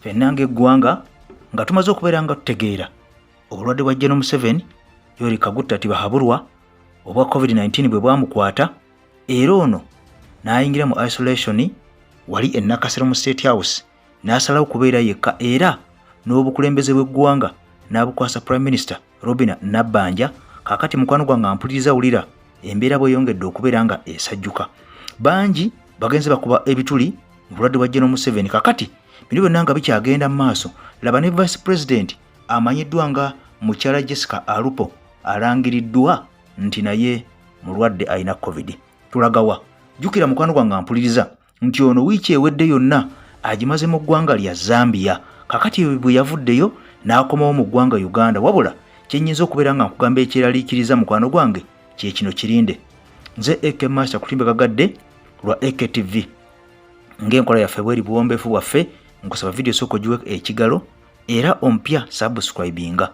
ffenna ng'eggwanga nga tumaze okubeera nga tutegeera obulwadde bwa Gen. Museveni Yoweri Kaguta tibahabulwa obwa COVID-19 bwe bwamukwata era ono n'ayingira mu isolation wali e Nakasattiro mu State House n'asalawo kubeera yekka era n'obukulembeze bw'eggwanga n'abukwasa Prime Minister Robinah Nabbanja. Kakati mukwano gwange ampuliriza wulira embeera bweyongedde okubeera nga esajjuka. Bangi bagenze bakuba ebituli mu bulwadde bwa Gen. Museveni. Kakati bino byonna nga bikyagenda mu maaso, laba ne Vice President amanyiddwa nga mukyala Jesca alupo alangiriddwa nti naye mulwadde alina COVID. Tulagawa jukira mukwano gwange ampuliriza nti ono wiiki ewedde yonna agimaze mu ggwanga lya Zambia. Kakati bwe yavuddeyo n'akomawo mu ggwanga Uganda. Wabula kyennyinza okubeera nga nkugamba ekyeraliikiriza mukwano gwange kye kino kirinde. Nze AK Master kutimbe kagadde lwa AK TV ng'enkola yaffe bweri buwombeefu bwaffe. Nkusaba video soko giwe ekigalo era ompya subscribinga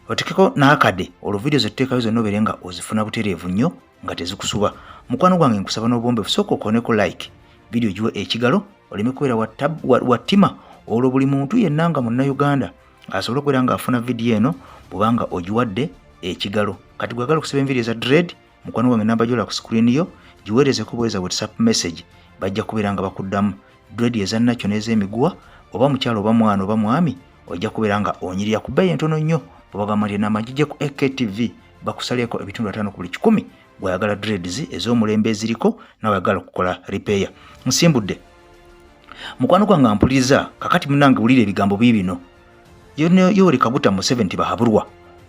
otekeko n'akade olwo video zetuteekayo zonna obeere nga ozifuna butereevu nnyo nga tezikusuba. Mukwano gwange nkusaba n'obuwombeefu soko okoneko like video giwe ekigalo oleme kubeera wattima olwo buli muntu yenna nga munnayuganda asobole okubeera ng'afuna video eno bw'obanga ogiwadde ekigalo. Kati gwagala okusiba envidio eza dread mukwano gwange namba gyola ku screen yo giweerezeko bweza WhatsApp message bajja kubeera nga bakuddamu. Dread eza nakyo n'ez'emiguwa oba mukyalo oba mwana oba mwami ojja kubeera nga onyirira ku bbeeyi entono nnyo bw'obagamba nti namagijje ku AKTV bakusaleko ebitundu 5 ku buli 10 bw'oyagala dreads ez'omulembe eziriko n'oyagala okukola repair. Nsimbudde mukwano gwange ampuliriza kakati munnange wulira ebigambo bibino Yoweri Kaguta Museveni tibahabulwa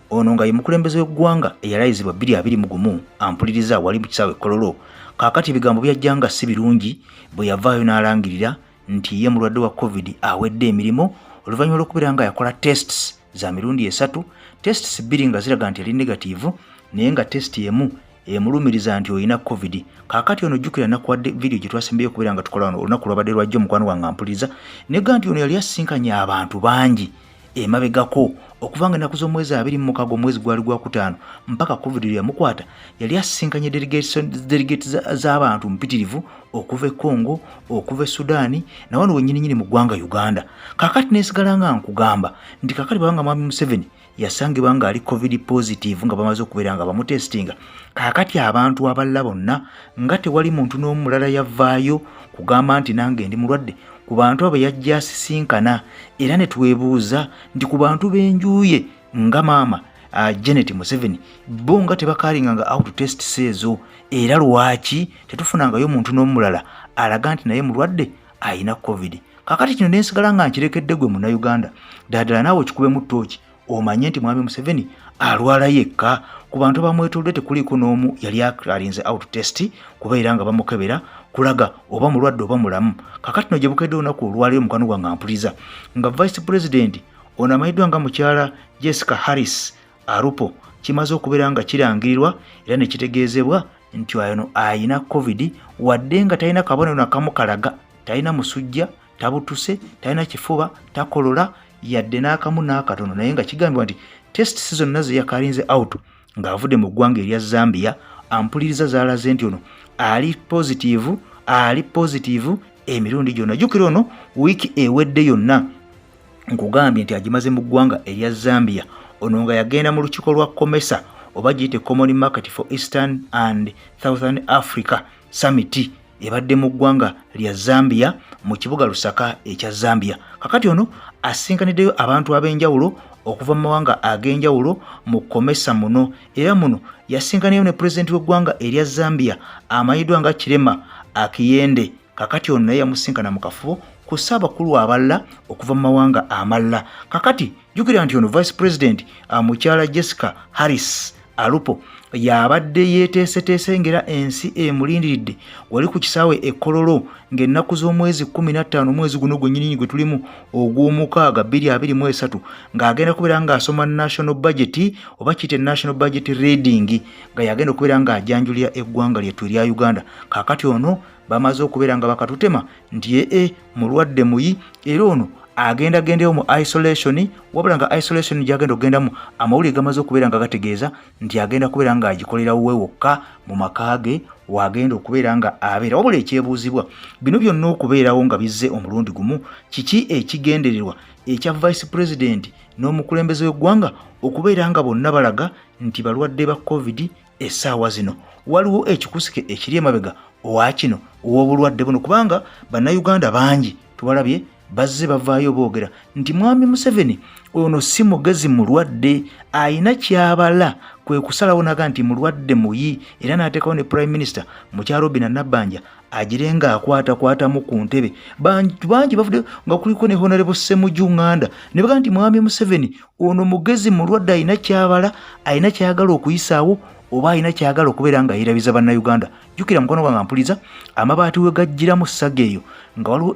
ono nga ye mukulembeze w'eggwanga eyalayizibwa 2021 ampuliriza wali mu kisaawe Kololo. Kakati ebigambo byajjanga si birungi bwe yavaayo n'alangirira nti ye mulwadde wa COVID awedde emirimu oluvannyuma lw'okubeera nga yakola tests za mirundi 3. Tests 2 nga ziraga nti yali negative naye nga test emu emulumiriza nti oyina COVID. Kakati ono jjukira nakuwadde video gye twasembeyo okubeera nga tukola olunaku lwabadde lwajjo mukwano gwange ampuliriza nega nti ono yali asinkanye abantu bangi emabegako okuva nga ennaku z'omwezi 26 omwezi gwali gwa 5 mpaka COVID yamukwata. Yali asinkanye delegates z'abantu mpitirivu okuva e Congo okuva e Sudan na wano wennyini mu ggwanga Uganda. Kakati nesigala nga nkugamba nti kakati bwanga mwami Museveni yasangibwa nga ali COVID positive nga bamaze okubeera nga bamutestinga. Kakati abantu abalala bonna nga tewali muntu n'omulala yavaayo kugamba nti nange ndi mulwadde ku bantu abo yajja asisinkana era ne twebuuza nti ku bantu b'enjuye nga maama Janet Museveni bo nga tebakaalinga nga out test seezo era lwaki tetufunangayo omuntu n'omulala alaga nti naye mulwadde ayina COVID. Kakati kino nensigala nga nkirekedde gwe munnayuganda ddala naawe kikube mu ttooki omanye nti mwami Museveni alwala yekka ku bantu bamwetolodde tekuliko n'omu yali alinze out test kubeera nga bamukebera kulaga oba mulwadde oba mulamu. Kakati no gye bukedde olunaku olwaleero mukwano gwange ampuliriza nga Vice President ono amanyiddwa nga mukyala Jesca Harris alupo kimaze okubeera nga kirangirirwa era ne kitegeezebwa nti ono ayina COVID wadde nga talina kabonero nakamu kalaga, talina musujja, tabutuse, talina kifuba, takolola yadde n'akamu n'akatono naye nga kigambibwa nti test season nazo yakalinze out ng'avudde mu ggwanga erya Zambia. Ampuliriza zaalaze nti ono ali positive emirundi gyonna. Jjukira ono wiiki ewedde yonna nkugambye nti agimaze mu ggwanga erya Zambia. Ono nga yagenda mu lukiiko lwa COMESA oba giyite Common Market for Eastern and Southern Africa Summit ebadde mu ggwanga lya Zambia mu kibuga Lusaka ekya Zambia. Kakati ono asinkaniddeyo abantu ab'enjawulo okuva mu mawanga ag'enjawulo mu COMESA muno era muno yasinkaniyo ne President w'eggwanga erya Zambia amanyiddwa nga Kirema Akiyende. Kakati ono naye yamusinkana mu kafubo ku ssaabakulu abalala okuva mu mawanga amalala. Kakati jjukira nti ono Vice President mukyala Jesca Harris alupo yabadde yeeteeseteese ngera ensi emulindiridde wali ku kisaawe e Kololo ng'ennaku z'omwezi 15 omwezi guno gwennyini gwe tulimu ogw'omukaaga 2023 ng'agenda kubeera ng'asoma national budget oba kiyite national budget reading nga yagenda okubeera ng'ajanjulira eggwanga lyettu erya Uganda. Kakati ono bamaze okubeera nga bakatutema nti yee mulwadde muyi era ono agendayo mu isolation wabula nga isolation gyagenda okugendamu amawulire gamaze okubeera nga gategeeza nti agenda kubeera nga agikolera we wokka mu maka ge wagenda okubeera nga abeera. Wabula ekyebuuzibwa bino byonna okubeerawo nga bizze omulundi gumu, kiki ekigendererwa ekya Vice President n'omukulembeze w'eggwanga okubeera nga bonna balaga nti balwadde ba COVID essaawa zino? Waliwo ekikusike ekiri emabega owa kino ow'obulwadde buno, kubanga bannayuganda bangi tubalabye bazze bavaayo boogera nti Mwami Museveni ono si mugezi, mulwadde, ayina kyabala, kwe kusalawo naga nti mulwadde muyi, era n'ateekawo ne Prime Minister mukyalo Robinah Nabbanja agirenga akwatakwatamu ku ntebe. Bangi bavudde nga kuliko ne Honorable Ssemujju Nganda ne baga nti Mwami Museveni ono mugezi, mulwadde, ayina kyabala, ayina kyayagala okuyisaawo, oba ayina kyagala okubeera nga yeerabiza bannayuganda. Jjukira mukono gwange ampuliza amabaati we gajjiramu ssaga eyo nga waliwo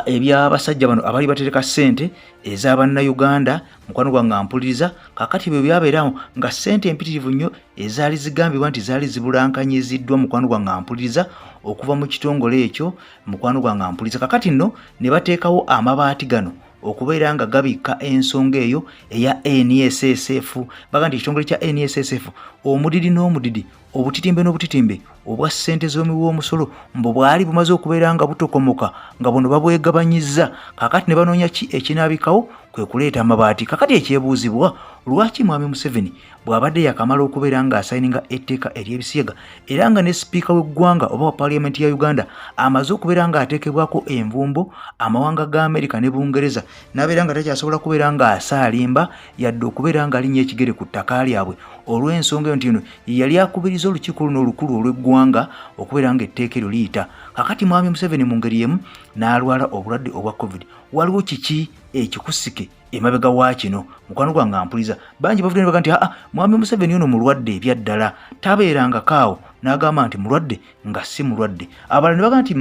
ebyabasajja bano abali batereka ssente ez'abannayuganda. Mukwano gwange ampuliriza kakati bwe byabeerawo nga ssente empitirivu nnyo ezaali zigambibwa nti zaali zibulankanyiziddwa, mukwano gwange ampuliriza, okuva mu kitongole ekyo. Mukwano gwange ampuliriza kakati nno ne bateekawo amabaati gano okubeera nga gabika ensonga eyo eya NSSF. Baga nti ekitongole kya NSSF omudidi n'omudidi, obutitimbe n'obutitimbe obwa ssente z'omusolo mbu bwali bumaze okubeera nga butokomoka nga buno babwegabanyizza. Kakati ne banoonya ki ekinaabikawo, kwe kuleeta amabaati. Kakati ekyebuuzibwa, lwaki Mwami Museveni bw'abadde yakamala okubeera nga asayininga etteeka ery'ebisiyaga era nga ne sipiika w'eggwanga oba wa Paaliyamenti ya Uganda amaze okubeera nga ateekebwako envumbo amawanga ga Amerika ne Bungereza, n'abeera nga takyasobola kubeera nga asaalimba yadde okubeera nga alinnya ekigere ku ttaka lyabwe olw'ensonga eyo nti eno yali akubiriza olukiiko luno olukulu olw'eggwanga okubeera nga etteeka eryo liyita. Kakati Mwami Museveni mu ngeri emu n'alwala obulwadde obwa COVID. Waliwo kiki ekikusike emabega wa kino? Mukwano gwange ampuliza bangi bavudde ne baga nti Mwami Museveni ono mulwadde ebyaddala, tabeeranga kaawo, n'agamba nti mulwadde nga si mulwadde. Abalala ne baga nti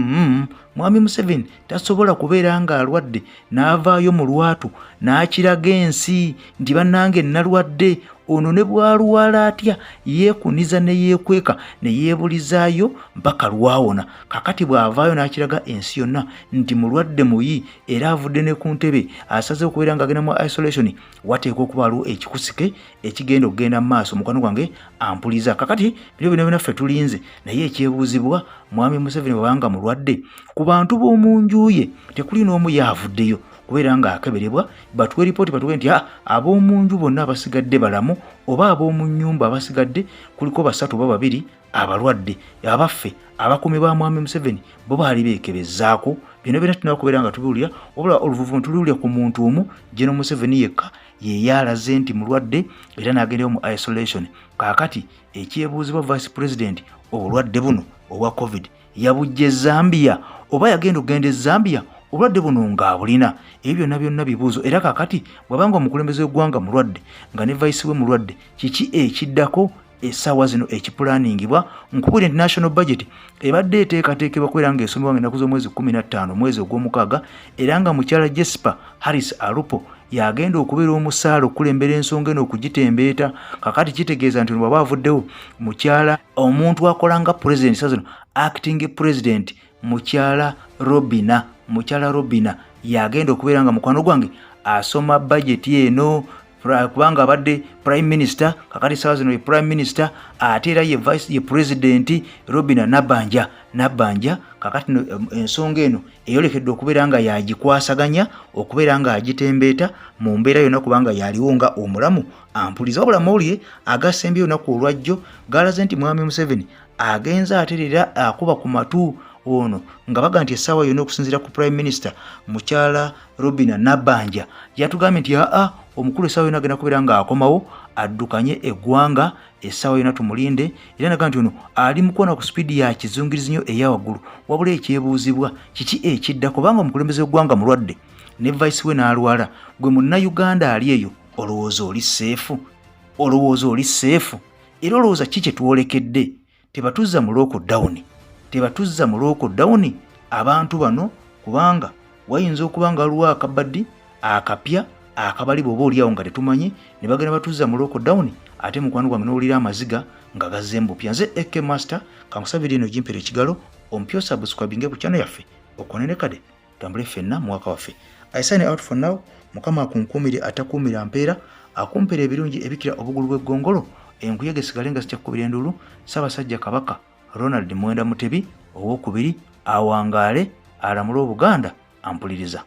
Mwami Museveni tasobola kubeera nga alwadde, n'avaayo mu lwatu n'akiraga ensi nti bannange nalwadde. Ono ne bwalwala atya yeekuniza ne yeekweka ne yeebulizaayo mpaka lwawona. Kakati bw'avaayo n'akiraga ensi yonna nti mulwadde muyi era avudde ne ku ntebe asaze okubeera nga agenda mu isolation, wateekwa okuba waliwo ekikusike ekigenda okugenda mu maaso. Mukwano gwange ampuliza kakati bino byonna ffe tulinze, naye ekyebuuzibwa, Mwami Museveni bw'abanga mulwadde, ku bantu b'omu nju ye tekuli n'omu yaavuddeyo kubeera nga akeberebwa. Batuwe ripooti batuwe nti ab'omu nju bonna abasigadde balamu, oba ab'omu nnyumba abasigadde kuliko 3 oba 2 abalwadde. Abaffe abakuumi ba Mwami Museveni bo baali beekebezzaako. Bino byonna tulina kubeera nga tubiwulira, wabula oluvuvu tuliwulira ku muntu omu, General Museveni yekka ye yalaze nti mulwadde era n'agendeyo mu isolation. Kaakati ekyebuuzibwa Vice President, obulwadde buno obwa COVID yabujje Zambia oba yagenda okugenda e Zambia obulwadde buno ng'abulina? Ebyo byonna bibuuzo. Era kakati bw'abanga omukulembeze w'eggwanga mulwadde nga ne vice we mulwadde, kiki ekiddako essaawa zino ekipulaaningibwa? Nkubira nti national budget ebadde eteekateekebwa kubeera nga esomebwa ng'ennaku z'omwezi 15 mwezi ogw'omukaaga, era nga mukyala Jesca alupo yagenda okubeera omusaala okulembera ensonga eno okugitembeeta. Kakati kitegeeza nti bw'aba avuddewo mukyala omuntu akola nga president sazino acting president mukyala Robinah yagenda okubeera nga mukwano gwange asoma budget eno, kubanga abadde prime minister. Kakati sawa zino ye prime minister ate era ye vice ye president Robinah Nabbanja. Kakati ensonga eno eyolekedde okubeera nga yagikwasaganya okubeera nga agitembeeta mu mbeera yonna kubanga yaliwo nga omulamu. Ampuliza wabula Amawuliire agasembi olunaku olwajjo galaze nti Mwami Museveni agenza aterera akuba ku matu ono nga baga nti essaawa yonna okusinziira ku prime minister mukyala Robinah Nabbanja yatugambye nti omukulu essaawa yonna agenda kubeera nga akomawo addukanye eggwanga essaawa yonna tumulinde, era naga nti ono ali mu kuwona ku sipiidi ya kizungirizi nnyo eya waggulu. Wabula ekyebuuzibwa, kiki ekidda kubanga omukulembeze w'eggwanga mulwadde ne vice we n'alwala, gwe munnayuganda ali eyo olowooza oli seefu? Era olowooza ki kye twolekedde? Tebatuzza mu lockdown abantu bano, kubanga wayinza okuba nga waliwo akabaddi akapya akabali bw'oba oliawo nga tetumanyi ne bagenda batuzza mu lockdown. Ate mukwano gwange n'owulira amaziga nga gazze embupya. Nze AK Master kankusabira eno gimpera ekigalo ompyo subscribinge ku channel yaffe okonene kade tambule ffenna mwaka waffe. I sign out for now. Mukama akunkuumire atakuumira mpeera, akumpera ebirungi ebikira obugulu bw'eggongolo enkuyege sigale nga zikyakubira enduulu, Ssaabasajja Kabaka Ronald Mwenda Mutebi owookubiri awangaale alamule Obuganda ampuliriza.